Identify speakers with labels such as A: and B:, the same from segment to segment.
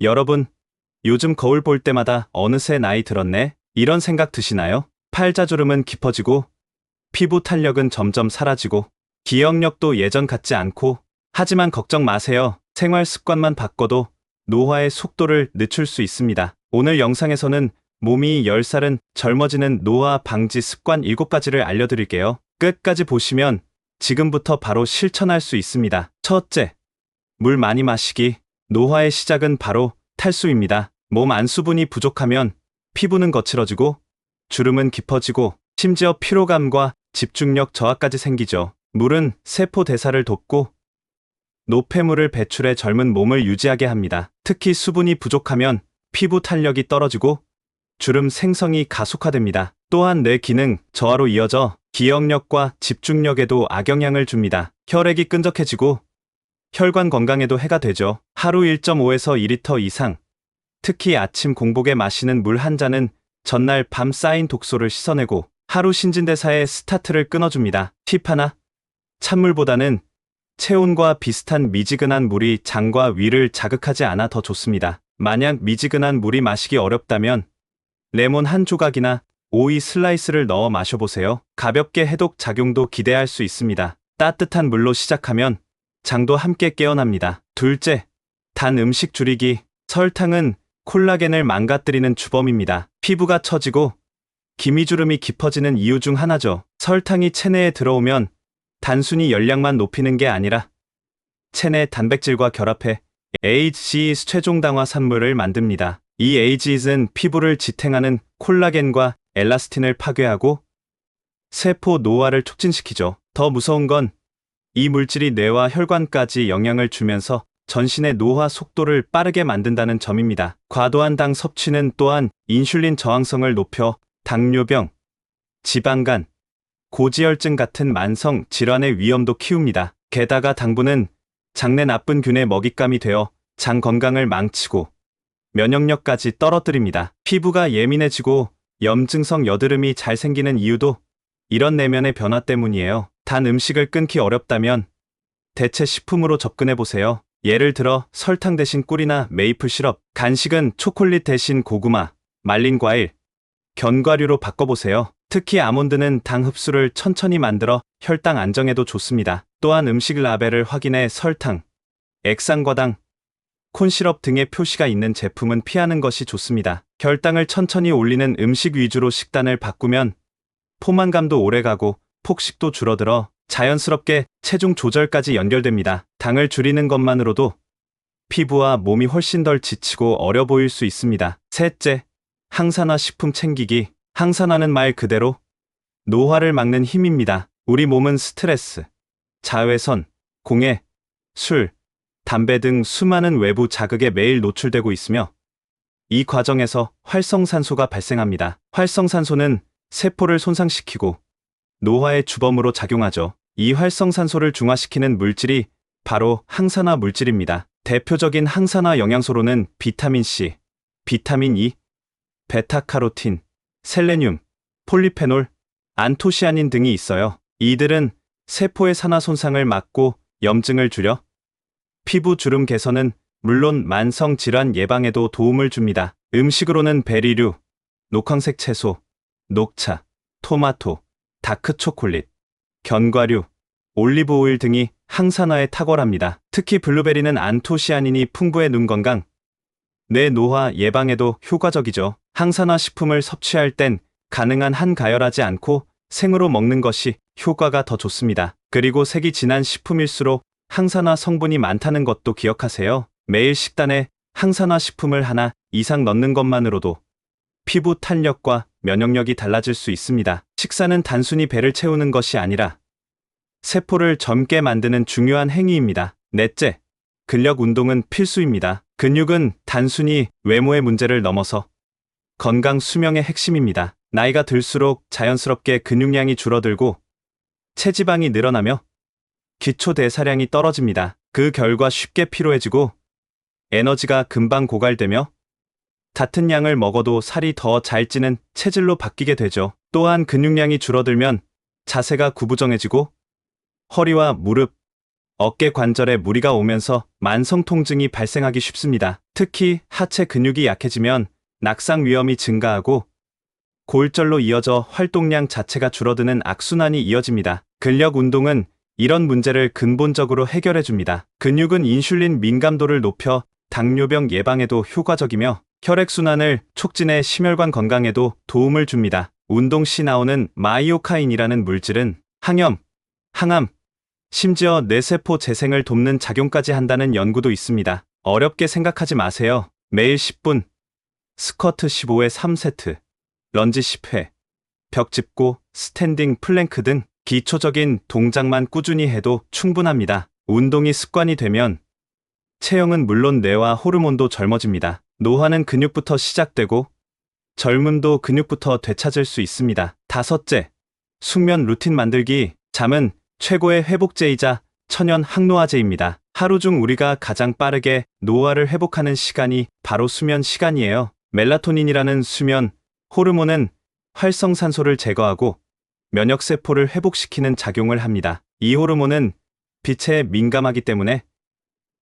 A: 여러분, 요즘 거울 볼 때마다 어느새 나이 들었네? 이런 생각 드시나요? 팔자주름은 깊어지고, 피부 탄력은 점점 사라지고, 기억력도 예전 같지 않고, 하지만 걱정 마세요. 생활 습관만 바꿔도 노화의 속도를 늦출 수 있습니다. 오늘 영상에서는 몸이 10살은 젊어지는 노화 방지 습관 7가지를 알려드릴게요. 끝까지 보시면 지금부터 바로 실천할 수 있습니다. 첫째, 물 많이 마시기. 노화의 시작은 바로 탈수입니다. 몸 안 수분이 부족하면 피부는 거칠어지고 주름은 깊어지고 심지어 피로감과 집중력 저하까지 생기죠. 물은 세포 대사를 돕고 노폐물을 배출해 젊은 몸을 유지하게 합니다. 특히 수분이 부족하면 피부 탄력이 떨어지고 주름 생성이 가속화됩니다. 또한 뇌 기능 저하로 이어져 기억력과 집중력에도 악영향을 줍니다. 혈액이 끈적해지고 혈관 건강에도 해가 되죠. 하루 1.5에서 2리터 이상, 특히 아침 공복에 마시는 물 한 잔은 전날 밤 쌓인 독소를 씻어내고 하루 신진대사의 스타트를 끊어줍니다. 팁 하나, 찬물보다는 체온과 비슷한 미지근한 물이 장과 위를 자극하지 않아 더 좋습니다. 만약 미지근한 물이 마시기 어렵다면 레몬 한 조각이나 오이 슬라이스를 넣어 마셔보세요. 가볍게 해독 작용도 기대할 수 있습니다. 따뜻한 물로 시작하면 장도 함께 깨어납니다. 둘째, 단 음식 줄이기. 설탕은 콜라겐을 망가뜨리는 주범입니다. 피부가 처지고 기미주름이 깊어지는 이유 중 하나죠. 설탕이 체내에 들어오면 단순히 열량만 높이는 게 아니라 체내 단백질과 결합해 AGE 최종당화 산물을 만듭니다. 이 AGE는 피부를 지탱하는 콜라겐과 엘라스틴을 파괴하고 세포 노화를 촉진시키죠. 더 무서운 건 이 물질이 뇌와 혈관까지 영향을 주면서 전신의 노화 속도를 빠르게 만든다는 점입니다. 과도한 당 섭취는 또한 인슐린 저항성을 높여 당뇨병, 지방간, 고지혈증 같은 만성 질환의 위험도 키웁니다. 게다가 당분은 장내 나쁜 균의 먹잇감이 되어 장 건강을 망치고 면역력까지 떨어뜨립니다. 피부가 예민해지고 염증성 여드름이 잘 생기는 이유도 이런 내면의 변화 때문이에요. 단 음식을 끊기 어렵다면 대체 식품으로 접근해보세요. 예를 들어 설탕 대신 꿀이나 메이플 시럽, 간식은 초콜릿 대신 고구마, 말린 과일, 견과류로 바꿔보세요. 특히 아몬드는 당 흡수를 천천히 만들어 혈당 안정에도 좋습니다. 또한 음식 라벨을 확인해 설탕, 액상과당, 콘시럽 등의 표시가 있는 제품은 피하는 것이 좋습니다. 혈당을 천천히 올리는 음식 위주로 식단을 바꾸면 포만감도 오래가고 폭식도 줄어들어 자연스럽게 체중 조절까지 연결됩니다. 당을 줄이는 것만으로도 피부와 몸이 훨씬 덜 지치고 어려 보일 수 있습니다. 셋째, 항산화 식품 챙기기. 항산화는 말 그대로 노화를 막는 힘입니다. 우리 몸은 스트레스, 자외선, 공해, 술, 담배 등 수많은 외부 자극에 매일 노출되고 있으며 이 과정에서 활성산소가 발생합니다. 활성산소는 세포를 손상시키고 노화의 주범으로 작용하죠. 이 활성산소를 중화시키는 물질이 바로 항산화 물질입니다. 대표적인 항산화 영양소로는 비타민 C, 비타민 E, 베타카로틴, 셀레늄, 폴리페놀, 안토시아닌 등이 있어요. 이들은 세포의 산화 손상을 막고 염증을 줄여 피부 주름 개선은 물론 만성 질환 예방에도 도움을 줍니다. 음식으로는 베리류, 녹황색 채소, 녹차, 토마토, 다크 초콜릿, 견과류, 올리브 오일 등이 항산화에 탁월합니다. 특히 블루베리는 안토시아닌이 풍부해 눈 건강, 뇌 노화 예방에도 효과적이죠. 항산화 식품을 섭취할 땐 가능한 한 가열하지 않고 생으로 먹는 것이 효과가 더 좋습니다. 그리고 색이 진한 식품일수록 항산화 성분이 많다는 것도 기억하세요. 매일 식단에 항산화 식품을 하나 이상 넣는 것만으로도 피부 탄력과 면역력이 달라질 수 있습니다. 식사는 단순히 배를 채우는 것이 아니라 세포를 젊게 만드는 중요한 행위입니다. 넷째, 근력 운동은 필수입니다. 근육은 단순히 외모의 문제를 넘어서 건강 수명의 핵심입니다. 나이가 들수록 자연스럽게 근육량이 줄어들고 체지방이 늘어나며 기초 대사량이 떨어집니다. 그 결과 쉽게 피로해지고 에너지가 금방 고갈되며 같은 양을 먹어도 살이 더 잘 찌는 체질로 바뀌게 되죠. 또한 근육량이 줄어들면 자세가 구부정해지고 허리와 무릎, 어깨 관절에 무리가 오면서 만성 통증이 발생하기 쉽습니다. 특히 하체 근육이 약해지면 낙상 위험이 증가하고 골절로 이어져 활동량 자체가 줄어드는 악순환이 이어집니다. 근력 운동은 이런 문제를 근본적으로 해결해 줍니다. 근육은 인슐린 민감도를 높여 당뇨병 예방에도 효과적이며 혈액순환을 촉진해 심혈관 건강에도 도움을 줍니다. 운동 시 나오는 마이오카인이라는 물질은 항염, 항암, 심지어 뇌세포 재생을 돕는 작용까지 한다는 연구도 있습니다. 어렵게 생각하지 마세요. 매일 10분, 스쿼트 15회 3세트, 런지 10회, 벽 짚고 스탠딩 플랭크 등 기초적인 동작만 꾸준히 해도 충분합니다. 운동이 습관이 되면 체형은 물론 뇌와 호르몬도 젊어집니다. 노화는 근육부터 시작되고 젊음도 근육부터 되찾을 수 있습니다. 다섯째, 숙면 루틴 만들기. 잠은 최고의 회복제이자 천연 항노화제입니다. 하루 중 우리가 가장 빠르게 노화를 회복하는 시간이 바로 수면 시간이에요. 멜라토닌이라는 수면 호르몬은 활성산소를 제거하고 면역세포를 회복시키는 작용을 합니다. 이 호르몬은 빛에 민감하기 때문에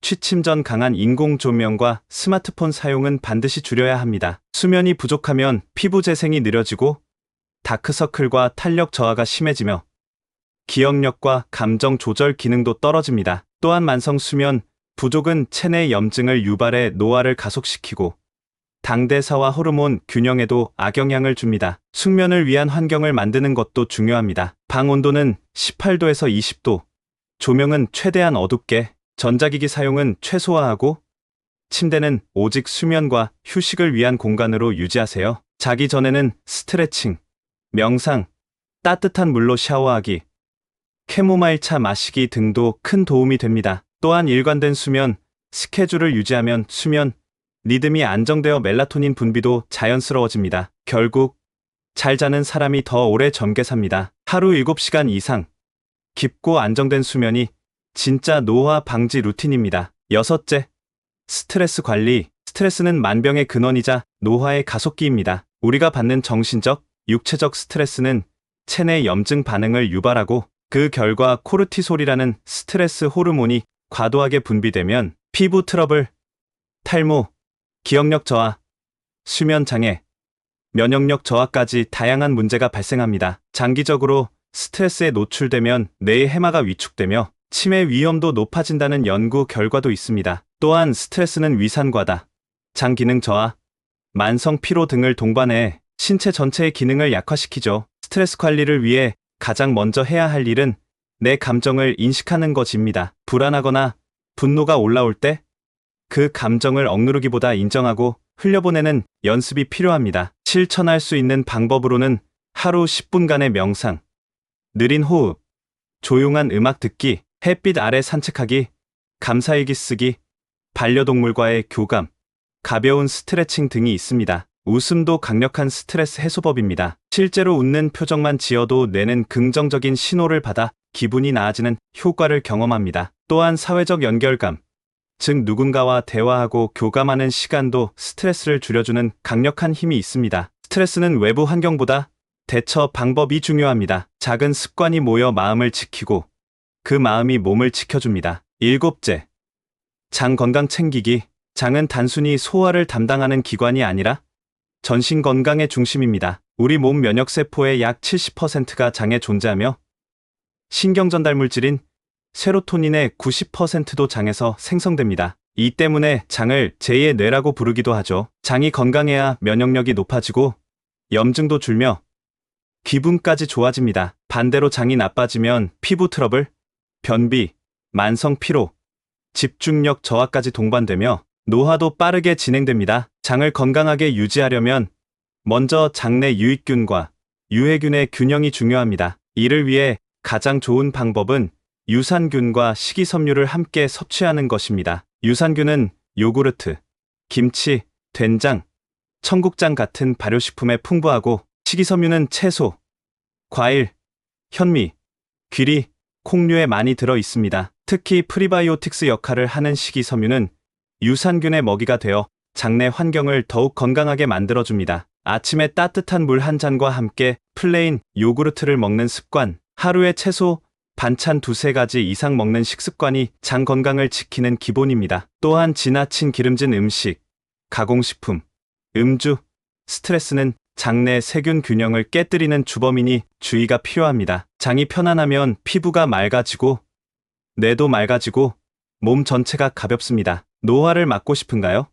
A: 취침 전 강한 인공 조명과 스마트폰 사용은 반드시 줄여야 합니다. 수면이 부족하면 피부 재생이 느려지고 다크서클과 탄력 저하가 심해지며 기억력과 감정 조절 기능도 떨어집니다. 또한 만성 수면 부족은 체내 염증을 유발해 노화를 가속시키고 당대사와 호르몬 균형에도 악영향을 줍니다. 숙면을 위한 환경을 만드는 것도 중요합니다. 방 온도는 18도에서 20도, 조명은 최대한 어둡게, 전자기기 사용은 최소화하고 침대는 오직 수면과 휴식을 위한 공간으로 유지하세요. 자기 전에는 스트레칭, 명상, 따뜻한 물로 샤워하기, 캐모마일 차 마시기 등도 큰 도움이 됩니다. 또한 일관된 수면 스케줄을 유지하면 수면 리듬이 안정되어 멜라토닌 분비도 자연스러워집니다. 결국 잘 자는 사람이 더 오래 젊게 삽니다. 하루 7시간 이상 깊고 안정된 수면이 진짜 노화 방지 루틴입니다. 여섯째, 스트레스 관리. 스트레스는 만병의 근원이자 노화의 가속기입니다. 우리가 받는 정신적, 육체적 스트레스는 체내 염증 반응을 유발하고 그 결과 코르티솔이라는 스트레스 호르몬이 과도하게 분비되면 피부 트러블, 탈모, 기억력 저하, 수면 장애, 면역력 저하까지 다양한 문제가 발생합니다. 장기적으로 스트레스에 노출되면 뇌의 해마가 위축되며 치매 위험도 높아진다는 연구 결과도 있습니다. 또한 스트레스는 위산 과다, 장 기능 저하, 만성 피로 등을 동반해 신체 전체의 기능을 약화시키죠. 스트레스 관리를 위해 가장 먼저 해야 할 일은 내 감정을 인식하는 것입니다. 불안하거나 분노가 올라올 때 그 감정을 억누르기보다 인정하고 흘려보내는 연습이 필요합니다. 실천할 수 있는 방법으로는 하루 10분간의 명상, 느린 호흡, 조용한 음악 듣기, 햇빛 아래 산책하기, 감사일기 쓰기, 반려동물과의 교감, 가벼운 스트레칭 등이 있습니다. 웃음도 강력한 스트레스 해소법입니다. 실제로 웃는 표정만 지어도 뇌는 긍정적인 신호를 받아 기분이 나아지는 효과를 경험합니다. 또한 사회적 연결감, 즉 누군가와 대화하고 교감하는 시간도 스트레스를 줄여주는 강력한 힘이 있습니다. 스트레스는 외부 환경보다 대처 방법이 중요합니다. 작은 습관이 모여 마음을 지키고 그 마음이 몸을 지켜줍니다. 일곱째, 장 건강 챙기기. 장은 단순히 소화를 담당하는 기관이 아니라 전신 건강의 중심입니다. 우리 몸 면역세포의 약 70%가 장에 존재하며 신경 전달 물질인 세로토닌의 90%도 장에서 생성됩니다. 이 때문에 장을 제2의 뇌라고 부르기도 하죠. 장이 건강해야 면역력이 높아지고 염증도 줄며 기분까지 좋아집니다. 반대로 장이 나빠지면 피부 트러블, 변비, 만성 피로, 집중력 저하까지 동반되며 노화도 빠르게 진행됩니다. 장을 건강하게 유지하려면 먼저 장내 유익균과 유해균의 균형이 중요합니다. 이를 위해 가장 좋은 방법은 유산균과 식이섬유를 함께 섭취하는 것입니다. 유산균은 요구르트, 김치, 된장, 청국장 같은 발효식품에 풍부하고 식이섬유는 채소, 과일, 현미, 귀리, 콩류에 많이 들어 있습니다. 특히 프리바이오틱스 역할을 하는 식이섬유는 유산균의 먹이가 되어 장내 환경을 더욱 건강하게 만들어줍니다. 아침에 따뜻한 물 한 잔과 함께 플레인 요구르트를 먹는 습관, 하루에 최소 반찬 두세 가지 이상 먹는 식습관이 장 건강을 지키는 기본입니다. 또한 지나친 기름진 음식, 가공식품, 음주, 스트레스는 장내 세균 균형을 깨뜨리는 주범이니 주의가 필요합니다. 장이 편안하면 피부가 맑아지고 뇌도 맑아지고 몸 전체가 가볍습니다. 노화를 막고 싶은가요?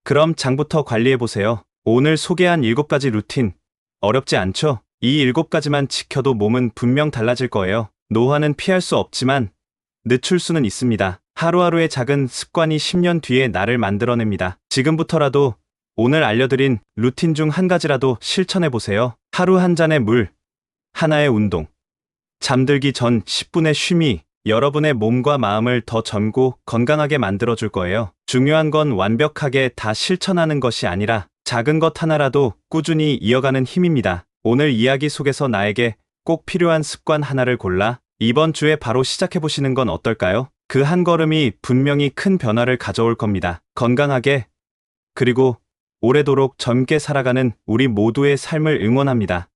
A: 그럼 장부터 관리해보세요. 오늘 소개한 7가지 루틴, 어렵지 않죠? 이 7가지만 지켜도 몸은 분명 달라질 거예요. 노화는 피할 수 없지만 늦출 수는 있습니다. 하루하루의 작은 습관이 10년 뒤에 나를 만들어냅니다. 지금부터라도 오늘 알려드린 루틴 중 한 가지라도 실천해보세요. 하루 한 잔의 물, 하나의 운동, 잠들기 전 10분의 쉼이 여러분의 몸과 마음을 더 젊고 건강하게 만들어줄 거예요. 중요한 건 완벽하게 다 실천하는 것이 아니라 작은 것 하나라도 꾸준히 이어가는 힘입니다. 오늘 이야기 속에서 나에게 꼭 필요한 습관 하나를 골라 이번 주에 바로 시작해보시는 건 어떨까요? 그 한 걸음이 분명히 큰 변화를 가져올 겁니다. 건강하게, 그리고 오래도록 젊게 살아가는 우리 모두의 삶을 응원합니다.